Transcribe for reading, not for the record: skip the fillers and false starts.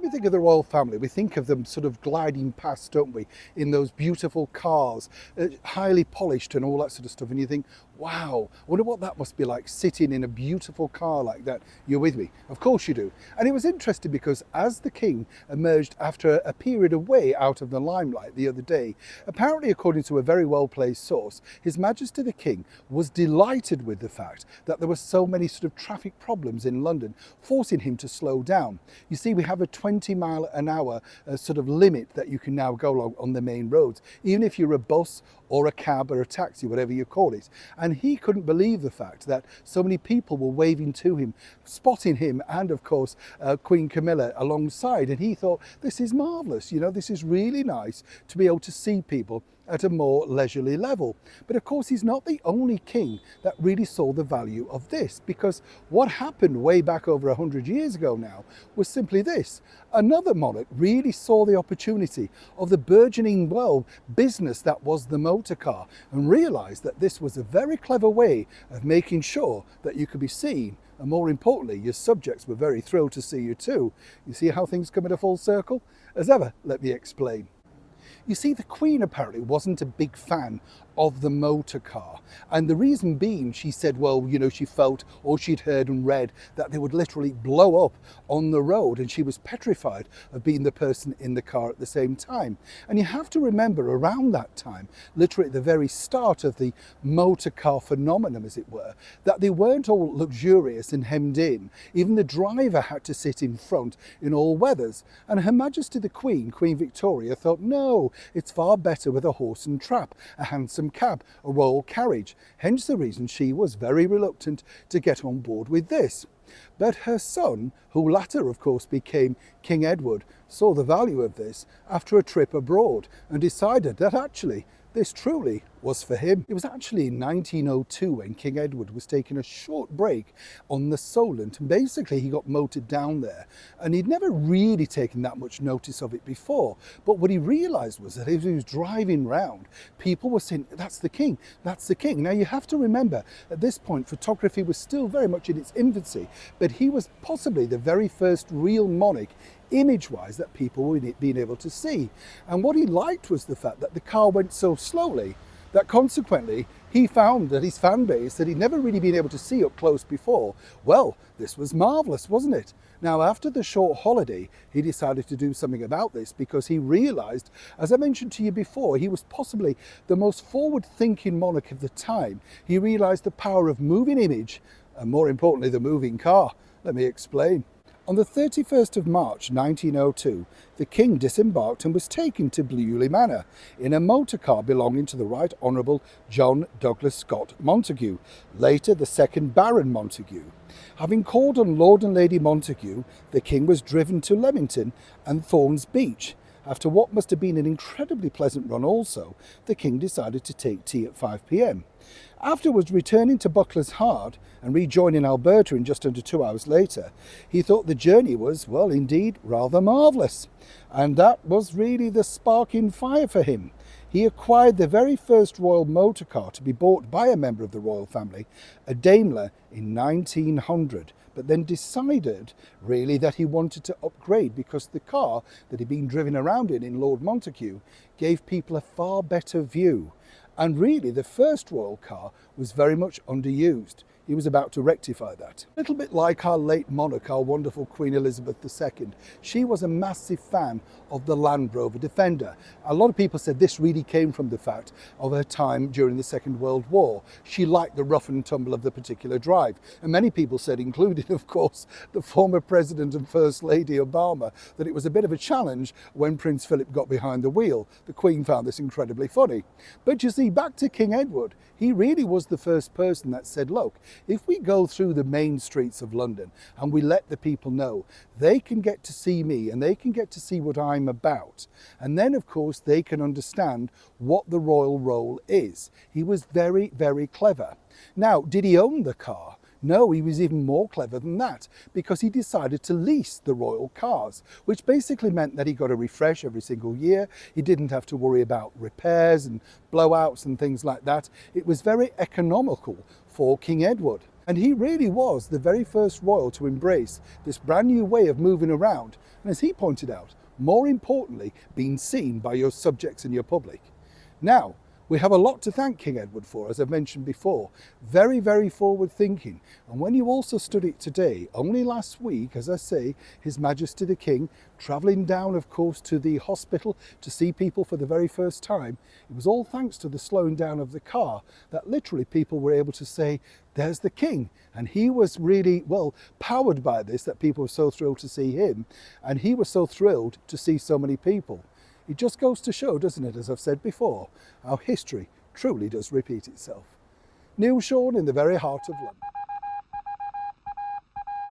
When we think of the royal family, we think of them sort of gliding past, don't we, in those beautiful cars, highly polished and all that sort of stuff. And you think, wow, I wonder what that must be like, sitting in a beautiful car like that. You're with me? Of course you do. And it was interesting because as the king emerged after a period away out of the limelight the other day, apparently according to a very well-placed source, His Majesty the King was delighted with the fact that there were so many sort of traffic problems in London, forcing him to slow down. You see, we have a 20-mile-an-hour sort of limit that you can now go along on the main roads, even if you're a bus or a cab or a taxi, whatever you call it. And he couldn't believe the fact that so many people were waving to him, spotting him, and of course Queen Camilla alongside. And he thought, this is marvellous, you know, this is really nice to be able to see people at a more leisurely level. But of course, he's not the only king that really saw the value of this, because what happened way back over 100 years ago now was simply this. Another monarch really saw the opportunity of the burgeoning, well, business that was the motor car, and realized that this was a very clever way of making sure that you could be seen, and more importantly, your subjects were very thrilled to see you too. You see how things come in a full circle? As ever, let me explain. You see, the Queen apparently wasn't a big fan of the motor car, and the reason being, she said, well, you know, she felt, or she'd heard and read, that they would literally blow up on the road, and she was petrified of being the person in the car at the same time. And you have to remember, around that time, literally at the very start of the motor car phenomenon, as it were, that they weren't all luxurious and hemmed in. Even the driver had to sit in front in all weathers, and Her Majesty the Queen, Queen Victoria, thought, no, it's far better with a horse and trap, a handsome cab, a royal carriage. Hence the reason she was very reluctant to get on board with this. But her son, who latter of course became King Edward, saw the value of this after a trip abroad and decided that actually this truly was for him. It was actually in 1902 when King Edward was taking a short break on the Solent, and basically he got motored down there, and he'd never really taken that much notice of it before. But what he realised was that as he was driving round, people were saying, that's the king, that's the king. Now you have to remember, at this point photography was still very much in its infancy, but he was possibly the very first real monarch image-wise that people were being able to see. And what he liked was the fact that the car went so slowly that consequently he found that his fan base that he'd never really been able to see up close before, well, this was marvellous, wasn't it? Now, after the short holiday, he decided to do something about this, because he realised, as I mentioned to you before, he was possibly the most forward-thinking monarch of the time. He realised the power of moving image, and more importantly, the moving car. Let me explain. On the 31st of March 1902, the King disembarked and was taken to Bewley Manor in a motor car belonging to the Right Honourable John Douglas Scott Montague, later the 2nd Baron Montague. Having called on Lord and Lady Montague, the King was driven to Leamington and Thorns Beach. After what must have been an incredibly pleasant run also, the King decided to take tea at 5 p.m. Afterwards, returning to Buckler's Hard and rejoining Alberta in just under 2 hours later, he thought the journey was, well, indeed, rather marvellous. And that was really the spark in fire for him. He acquired the very first royal motor car to be bought by a member of the royal family, a Daimler, in 1900, but then decided really that he wanted to upgrade, because the car that he'd been driven around in Lord Montague gave people a far better view. And really the first royal car was very much underused. He was about to rectify that. A little bit like our late monarch, our wonderful Queen Elizabeth II. She was a massive fan of the Land Rover Defender. A lot of people said this really came from the fact of her time during the Second World War. She liked the rough and tumble of the particular drive. And many people said, including of course the former President and First Lady Obama, that it was a bit of a challenge when Prince Philip got behind the wheel. The Queen found this incredibly funny. But you see, back to King Edward, he really was the first person that said, look, if we go through the main streets of London and we let the people know, they can get to see me and they can get to see what I'm about. And then, of course, they can understand what the royal role is. He was very, very clever. Now, did he own the car? No, he was even more clever than that, because he decided to lease the royal cars, which basically meant that he got a refresh every single year. He didn't have to worry about repairs and blowouts and things like that. It was very economical for King Edward. And he really was the very first royal to embrace this brand new way of moving around. And as he pointed out, more importantly, being seen by your subjects and your public. Now, we have a lot to thank King Edward for, as I've mentioned before. Very, very forward thinking. And when you also study it today, only last week, as I say, His Majesty the King, travelling down, of course, to the hospital to see people for the very first time, it was all thanks to the slowing down of the car that literally people were able to say, there's the King. And he was really, well, powered by this, that people were so thrilled to see him. And he was so thrilled to see so many people. It just goes to show, doesn't it, as I've said before, how history truly does repeat itself. Neil Sean in the very heart of London.